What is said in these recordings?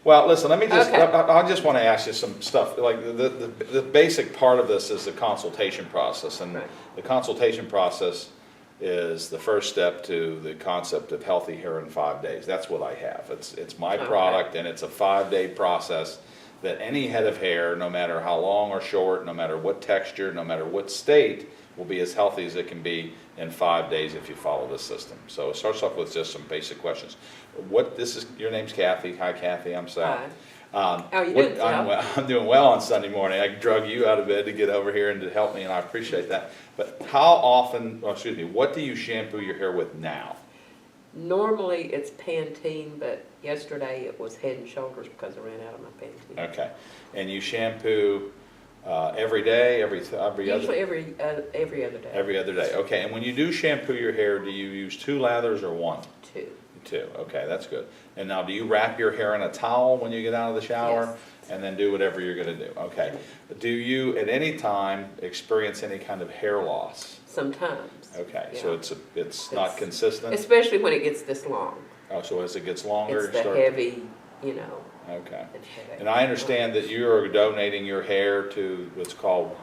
Well, listen, let me just, Okay. I just want to ask you some stuff. Like, the basic part of this is the consultation process. And Right. the consultation process is the first step to the concept of healthy hair in 5 days. That's what I have. It's my Okay. product, and it's a 5-day process that any head of hair, no matter how long or short, no matter what texture, no matter what state, will be as healthy as it can be in 5 days if you follow this system. So it starts off with just some basic questions. Your name's Kathy. Hi, Kathy. I'm Sal. Hi. How are you doing, Sal? I'm doing well on Sunday morning. I drug you out of bed to get over here and to help me, and I appreciate that. But what do you shampoo your hair with now? Normally it's Pantene, but yesterday it was Head and Shoulders because I ran out of my Pantene. Okay. And you shampoo every day, every Usually other? every other day. Every other day. Okay. And when you do shampoo your hair, do you use 2 lathers or 1? Two. 2. Okay, that's good. And now, do you wrap your hair in a towel when you get out of the shower? Yes. And then do whatever you're going to do? Okay. Do you, at any time, experience any kind of hair loss? Sometimes. Okay, Yeah. so it's not consistent? Especially when it gets this long. Oh, so as it gets longer? It's the start- heavy, you know. Okay. headache. And I understand that you are donating your hair to what's called...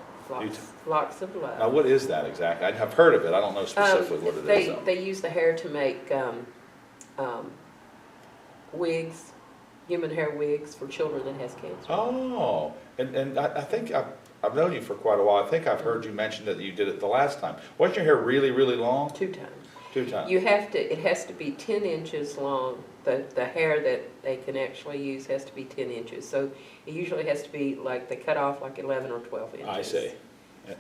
Locks of Love. Now, what is that exactly? I've heard of it. I don't know specifically what it is, though. They use the hair to make wigs, human hair wigs for children that has cancer. Oh, and I think I've known you for quite a while. I think I've heard you mention that you did it the last time. Wasn't your hair really, really long? 2 times. 2 times. It has to be 10 inches long. The hair that they can actually use has to be 10 inches. So it usually has to be like, they cut off like 11 or 12 inches. I see.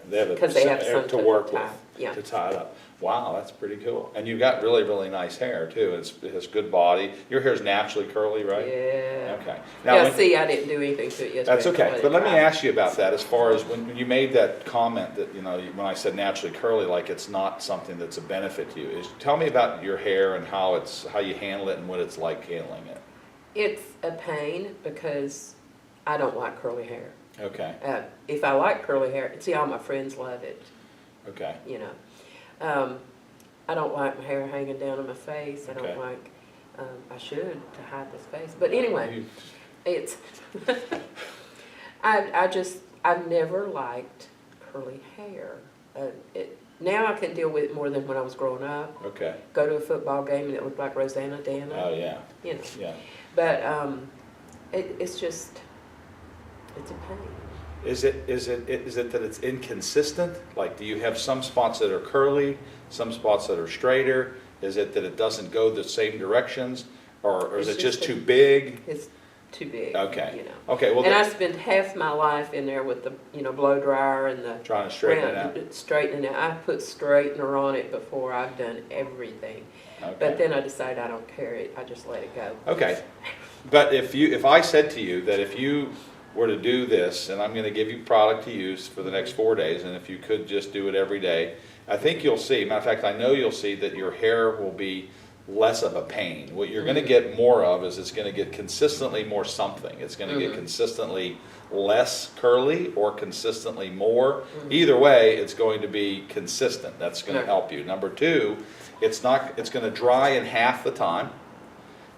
They have Because they have some to work tie. with, Yeah. to tie it up. Wow, that's pretty cool. And you've got really, really nice hair, too. It has good body. Your hair's naturally curly, right? Yeah. Okay. Yeah, see, I didn't do anything to it yesterday. That's okay, but let me dry. ask you about that, as far as when you made that comment that, when I said naturally curly, like it's not something that's a benefit to you. Tell me about your hair and how you handle it and what it's like handling it. It's a pain because I don't like curly hair. Okay, If I like curly hair, see, all my friends love it, okay, I don't like my hair hanging down on my face. I don't Okay. like, I should, to hide this face. But anyway, it's, I've never liked curly hair. Now I can deal with it more than when I was growing up. Okay, Go to a football game and it looked like Rosanna Dana. oh, yeah, yeah. But it's just, it's a pain. Is it that it's inconsistent? Like, do you have some spots that are curly, some spots that are straighter? Is it that it doesn't go the same directions? Or is it just too big? It's too big. Okay. Okay, well, And I spent half my life in there with the, blow dryer and the trying to straighten it out. Straightening it. I put straightener on it before I've done everything. Okay. But then I decided I don't care it. I just let it go. Okay, but if I said to you that if you were to do this, and I'm going to give you product to use for the next 4 days, and if you could just do it every day, I think you'll see, matter of fact, I know you'll see that your hair will be less of a pain. What you're going to get more of is it's going to get consistently more something. It's going to get consistently less curly or consistently more. Either way, it's going to be consistent. That's going to help you. Number 2, it's going to dry in half the time.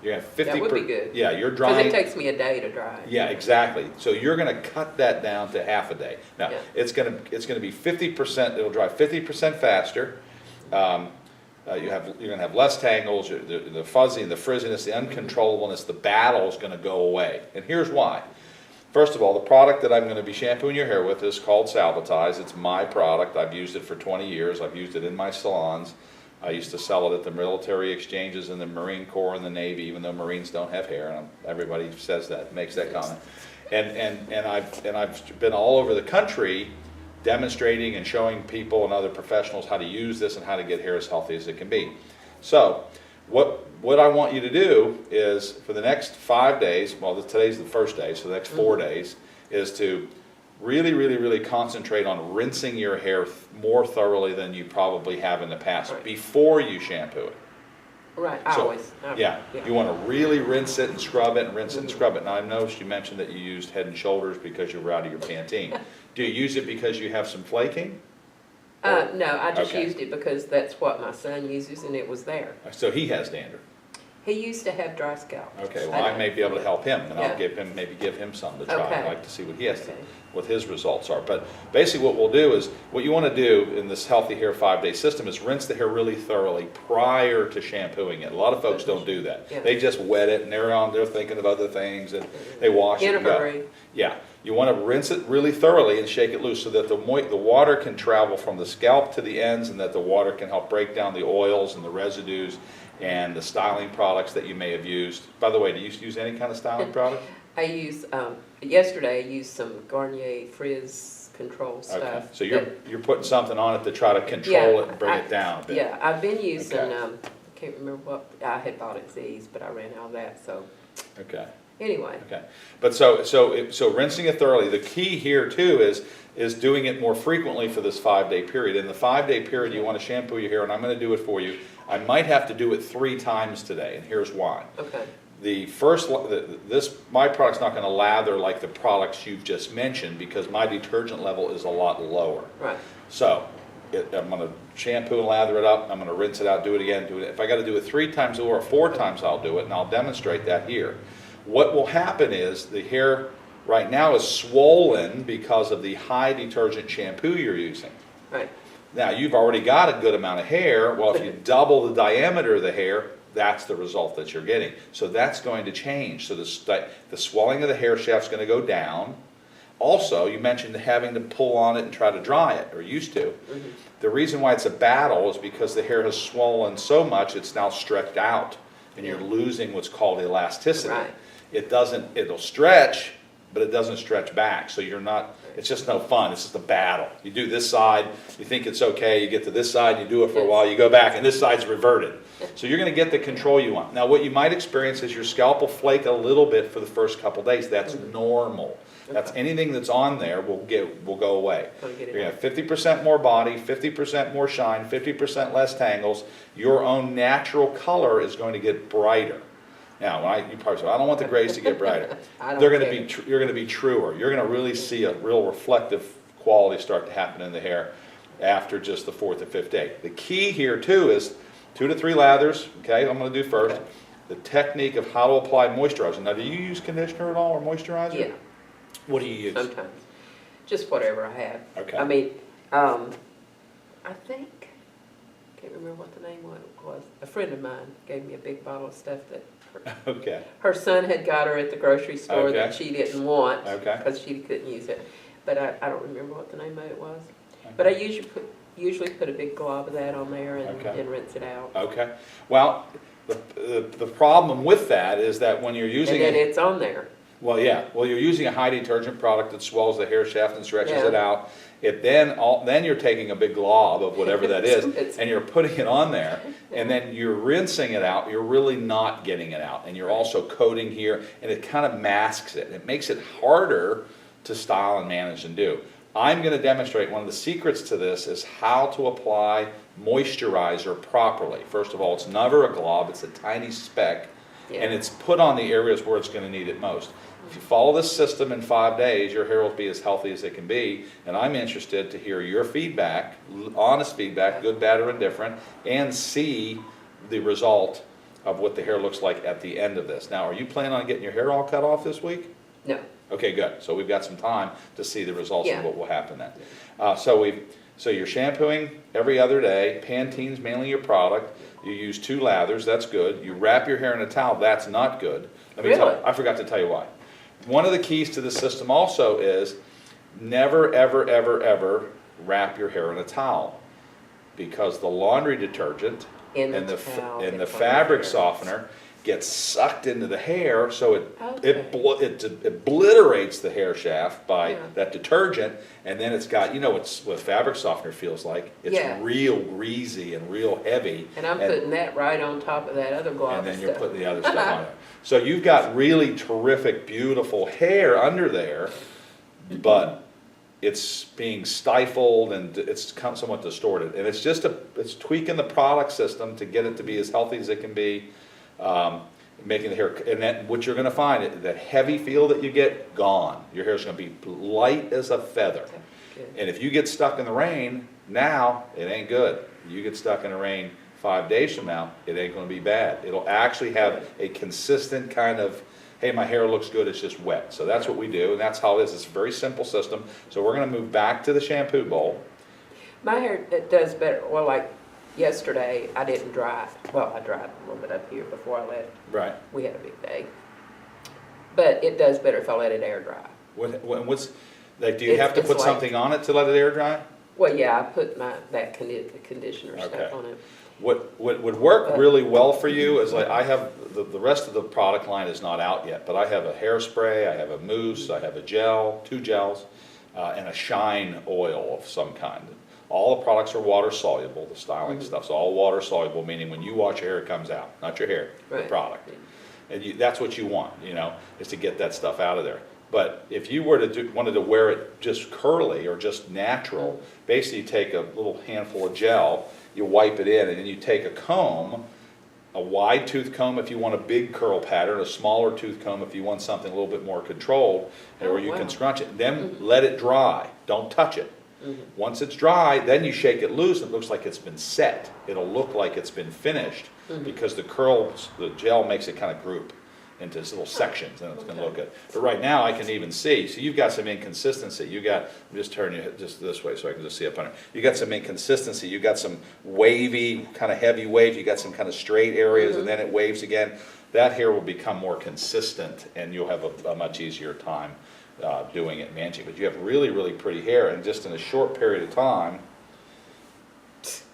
You're going to have 50%. That would be good. Yeah, you're drying. Because it takes me a day to dry. Yeah, exactly. So you're going to cut that down to half a day. Now, Yeah. it's going to be 50%. It'll dry 50% faster. You're going to have less tangles. The fuzzy, the frizziness, the uncontrollableness, the battle is going to go away. And here's why. First of all, the product that I'm going to be shampooing your hair with is called Salvatize. It's my product. I've used it for 20 years. I've used it in my salons. I used to sell it at the military exchanges in the Marine Corps and the Navy, even though Marines don't have hair. And everybody says that, makes that comment. And I've been all over the country demonstrating and showing people and other professionals how to use this and how to get hair as healthy as it can be. So what I want you to do is, for the next 5 days, well, today's the first day, so the next 4 days, is to really, really, really concentrate on rinsing your hair more thoroughly than you probably have in the past before you shampoo it. Right, Yeah, you want to really rinse it and scrub it and rinse it and scrub it. Now, I noticed you mentioned that you used Head and Shoulders because you were out of your Pantene. Do you use it because you have some flaking? No, I just used it because that's what my son uses and it was there. So he has dandruff. He used to have dry scalp. Okay, well, I may be able to help him, and I'll Yeah. maybe give him some to try. I'd Okay. like to see what he has to, Okay. what his results are. But basically what we'll do is, what you want to do in this Healthy Hair 5-day system is rinse the hair really thoroughly prior to shampooing it. A lot of folks don't do that. Yeah. They just wet it and they're thinking of other things and they wash it In a and go. hurry. Yeah, you want to rinse it really thoroughly and shake it loose so that the water can travel from the scalp to the ends, and that the water can help break down the oils and the residues and the styling products that you may have used. By the way, do you use any kind of styling product? I use, yesterday I used some Garnier Frizz control Okay, stuff. so you're putting something on it to try to control Yeah, it and bring it down a bit. Yeah, I've been using, Okay. I can't remember what, I had bought at Z's, but I ran out of that, so, Okay. anyway. Okay, but so rinsing it thoroughly. The key here too is doing it more frequently for this 5-day period. In the 5-day period, you want to shampoo your hair, and I'm going to do it for you. I might have to do it 3 times today, and here's why. Okay, The first, my product's not going to lather like the products you've just mentioned, because my detergent level is a lot lower. right, So I'm going to shampoo and lather it up. I'm going to rinse it out, do it again, do it. If I got to do it 3 times or 4 times, I'll do it, and I'll demonstrate that here. What will happen is the hair right now is swollen because of the high detergent shampoo you're using. right, Now, you've already got a good amount of hair. Well, if you double the diameter of the hair, that's the result that you're getting. So that's going to change. So the swelling of the hair shaft's going to go down. Also, you mentioned having to pull on it and try to dry it, or used to. mhm, The reason why it's a battle is because the hair has swollen so much it's now stretched out, and you're losing what's called elasticity. Right. It'll stretch, but it doesn't stretch back. So you're not, it's just no fun. It's just a battle. You do this side, you think it's okay, you get to this side, you do it for a while, you go back, and this side's reverted. So you're going to get the control you want. Now, what you might experience is your scalp will flake a little bit for the first couple days. That's normal. That's anything that's on there will go away. Gonna get it You're going to have 50% more body, 50% more shine, 50% less tangles. Your own natural color is going to get brighter. Now, you probably say, I don't want the grays to get brighter. I don't They're going to care. be you're going to be truer. You're going to really see a real reflective quality start to happen in the hair after just the 4th or 5th day. The key here too is 2 to 3 lathers. Okay, I'm going to do first. Okay. The technique of how to apply moisturizer. Now, do you use conditioner at all or moisturizer? yeah, What do you use? sometimes, just whatever I have. Okay. I mean, I think, can't remember what the name was, a friend of mine gave me a big bottle of stuff that Okay. her son had got her at the grocery store that Okay. she didn't want, Okay. because she couldn't use it, but I don't remember what the name of it was. But I usually put a big glob of that on there Okay. and rinse it out. Okay. Well, the problem with that is that when you're using And then it, it's on there. well, yeah, well, you're using a high detergent product that swells the hair shaft and stretches Yeah. it out. Then you're taking a big glob of whatever that is, It's- and you're putting it on there, and then you're rinsing it out. You're really not getting it out, and you're also coating here, and it kind of masks it. It makes it harder to style and manage and do. I'm going to demonstrate one of the secrets to this is how to apply moisturizer properly. First of all, it's never a glob, it's a tiny speck, Yeah. and it's put on the areas where it's going to need it most. If you follow this system in 5 days, your hair will be as healthy as it can be, and I'm interested to hear your feedback, honest feedback, good, bad, or indifferent, and see the result of what the hair looks like at the end of this. Now, are you planning on getting your hair all cut off this week? No, Okay, good. So we've got some time to see the results Yeah. of what will happen then. So you're shampooing every other day. Pantene's mainly your product. You use 2 lathers. That's good. You wrap your hair in a towel. That's not good. Let me tell Really? you. I forgot to tell you why. One of the keys to the system also is never, ever, ever, ever wrap your hair in a towel, because the laundry detergent In the and the towel and the gets on your fabric hair. softener gets sucked into the hair, so it Okay. obliterates the hair shaft by Yeah. that detergent, and then it's got, what fabric softener feels like. It's Yeah. real greasy and real heavy. and I'm putting that right on top of that other glob And then of you're stuff. putting the other stuff on it. So you've got really terrific, beautiful hair under there, but it's being stifled and it's somewhat distorted. And it's tweaking the product system to get it to be as healthy as it can be, making the hair, and then what you're gonna find, that heavy feel that you get, gone. Your hair's gonna be light as a feather. Good. And if you get stuck in the rain, now, it ain't good. You get stuck in the rain 5 days from now, it ain't gonna be bad. It'll actually have a consistent kind of, hey, my hair looks good, it's just wet. So that's what we do, and that's how it is. It's a very simple system. So we're gonna move back to the shampoo bowl. My hair, it does better, well, like yesterday, I didn't dry, well, I dried a little bit up here before I left. Right. We had a big day. But it does better if I let it air dry. What's, like, do you have to It's put like- something on it to let it air dry? Well, yeah, I put that conditioner Okay. stuff on it. What would work really well for you is, like, I have, the rest of the product line is not out yet, but I have a hairspray, I have a mousse, I have a gel, 2 gels, and a shine oil of some kind. All the products are water soluble, the styling stuff's all water soluble, meaning when you wash your hair, it comes out, not your hair, the Right. product. And that's what you want, is to get that stuff out of there. But if you were to wanted to wear it just curly or just natural, basically you take a little handful of gel, you wipe it in, and then you take a comb, a wide tooth comb if you want a big curl pattern, a smaller tooth comb if you want something a little bit more controlled, or you can scrunch it, then let it dry, don't touch it. Once it's dry, then you shake it loose, and it looks like it's been set. It'll look like it's been finished, because the gel makes it kind of group into little sections, and it's gonna look good. But right now, I can even see, so you've got some inconsistency. I'm just turning you just this way so I can just see up under. You got some inconsistency, you got some wavy, kind of heavy waves, you got some kind of straight areas, and then it waves again. That hair will become more consistent, and you'll have a much easier time doing it, managing. But you have really, really pretty hair, and just in a short period of time,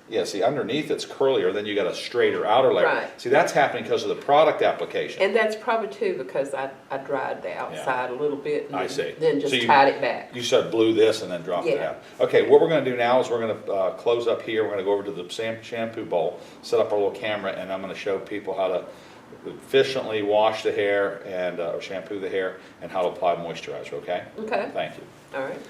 yeah, see, underneath it's curlier, then you got a straighter outer layer. Right. See, that's happening because of the product application. And that's probably too because I dried the outside a little bit. And I see. Then just So you- tied it back. You sort of blew this and then dropped it Yeah. out. Okay, what we're gonna do now is we're gonna close up here, we're gonna go over to the shampoo bowl, set up our little camera, and I'm gonna show people how to efficiently wash the hair and, or shampoo the hair, and how to apply moisturizer, okay? Okay, Thank you. all right.